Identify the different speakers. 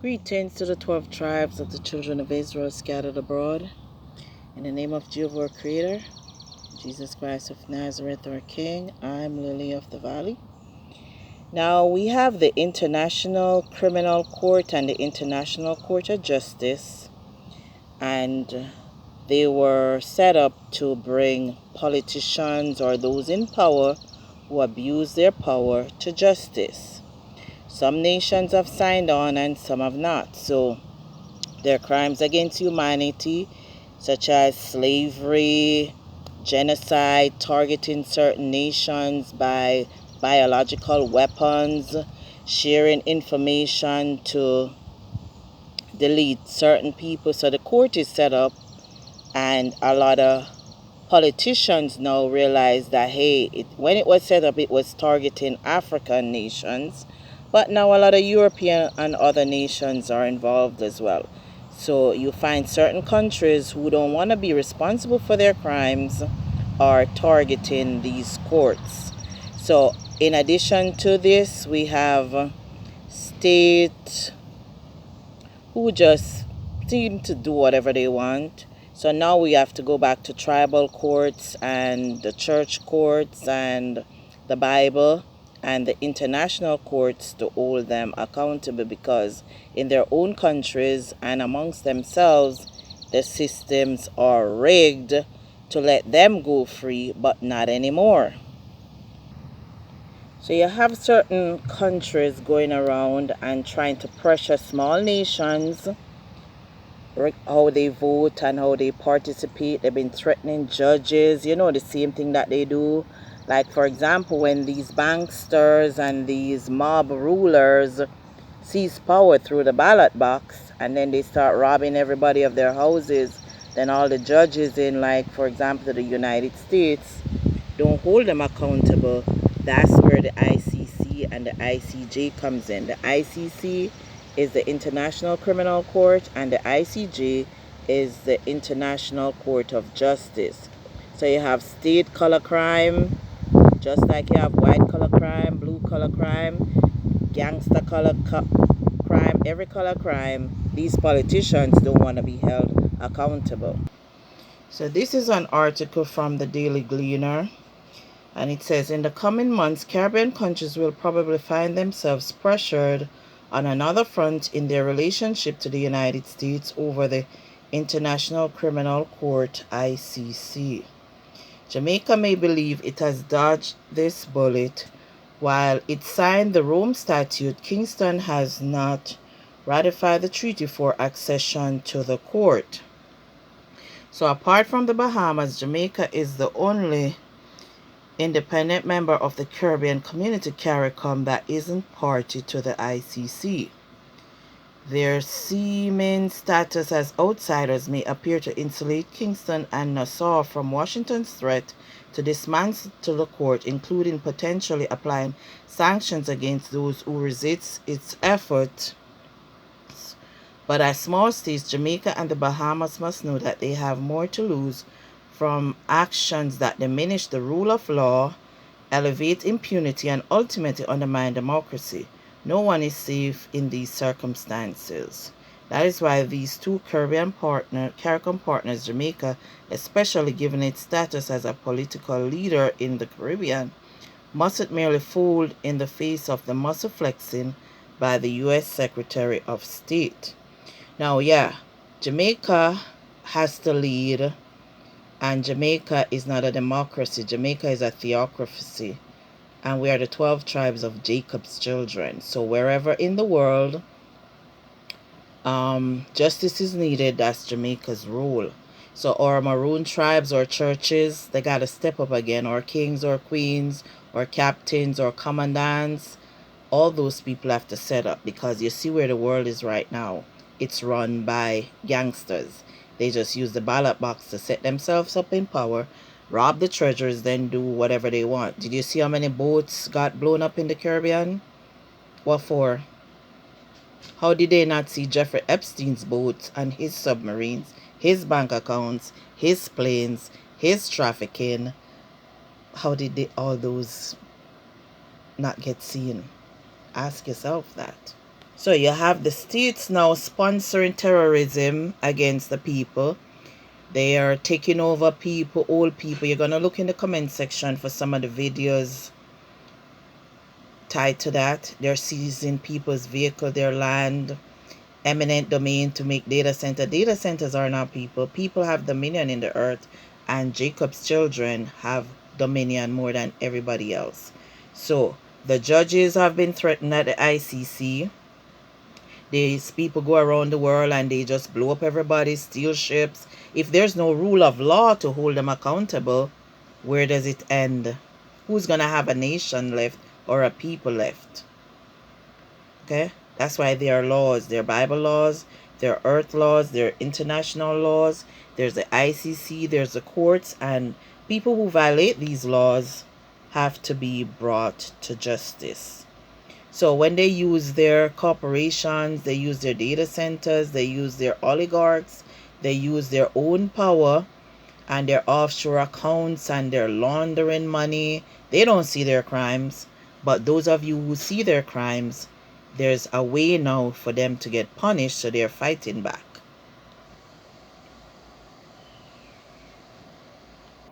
Speaker 1: Greetings to the 12 tribes of the children of Israel scattered abroad. In the name of Jehovah our Creator, Jesus Christ of Nazareth our King, I'm Lily of the Valley. Now we have the International Criminal Court and the International Court of Justice, and they were set up to bring politicians or those in power who abuse their power to justice. Some nations have signed on and some have not. So there are crimes against humanity such as slavery, genocide, targeting certain nations by biological weapons, sharing information to delete certain people. So the court is set up, and a lot of politicians now realize that, hey, when it was set up, it was targeting African nations, but now a lot of European and other nations are involved as well. So you find certain countries who don't want to be responsible for their crimes are targeting these courts. So in addition to this, we have state who just seem to do whatever they want. So now we have to go back to tribal courts and the church courts and the Bible and the international courts to hold them accountable, because in their own countries and amongst themselves, the systems are rigged to let them go free, but not anymore. So you have certain countries going around and trying to pressure small nations, how they vote and how they participate. They've been threatening judges, the same thing that they do. Like, for example, when these banksters and these mob rulers seize power through the ballot box and then they start robbing everybody of their houses, then all the judges in, like, for example, the United States don't hold them accountable. That's where the ICC and the ICJ comes in. The ICC is the International Criminal Court, and the ICJ is the International Court of Justice. So you have state color crime, just like you have white color crime, blue color crime, gangster color crime, every color crime. These politicians don't want to be held accountable. So this is an article from the Daily Gleaner, and it says, in the coming months, Caribbean countries will probably find themselves pressured on another front in their relationship to the United States over the International Criminal Court, ICC. Jamaica may believe it has dodged this bullet. While it signed the Rome Statute, Kingston has not ratified the treaty for accession to the court. So apart from the Bahamas, Jamaica is the only independent member of the Caribbean Community CARICOM that isn't party to the ICC. Their seeming status as outsiders may appear to insulate Kingston and Nassau from Washington's threat to dismantle the court, including potentially applying sanctions against those who resist its efforts. But as small states, Jamaica and the Bahamas must know that they have more to lose from actions that diminish the rule of law, elevate impunity, and ultimately undermine democracy. No one is safe in these circumstances. That is why these two CARICOM partners, Jamaica, especially given its status as a political leader in the Caribbean, mustn't merely fold in the face of the muscle flexing by the U.S. Secretary of State. Now, Jamaica has to lead, and Jamaica is not a democracy. Jamaica is a theocracy. And we are the 12 tribes of Jacob's children. So wherever in the world justice is needed, that's Jamaica's role. So our Maroon tribes or churches, they got to step up again. Or kings or queens or captains or commandants, all those people have to set up, because you see where the world is right now. It's run by gangsters. They just use the ballot box to set themselves up in power, rob the treasures, then do whatever they want. Did you see how many boats got blown up in the Caribbean? What for? How did they not see Jeffrey Epstein's boats and his submarines, his bank accounts, his planes, his trafficking? How did all those not get seen? Ask yourself that. So you have the states now sponsoring terrorism against the people. They are taking over people, old people. You're going to look in the comment section for some of the videos tied to that. They're seizing people's vehicle, their land, eminent domain to make data center. Data centers are not people. People have dominion in the earth, and Jacob's children have dominion more than everybody else. So the judges have been threatened at the ICC. These people go around the world and they just blow up everybody, steal ships. If there's no rule of law to hold them accountable, where does it end? Who's going to have a nation left or a people left? Okay? That's why there are laws. There are Bible laws, there are earth laws, there are international laws, there's the ICC, there's the courts, and people who violate these laws have to be brought to justice. So when they use their corporations, they use their data centers, they use their oligarchs, they use their own power and their offshore accounts, and they're laundering money. They don't see their crimes, but those of you who see their crimes, there's a way now for them to get punished, so they're fighting back.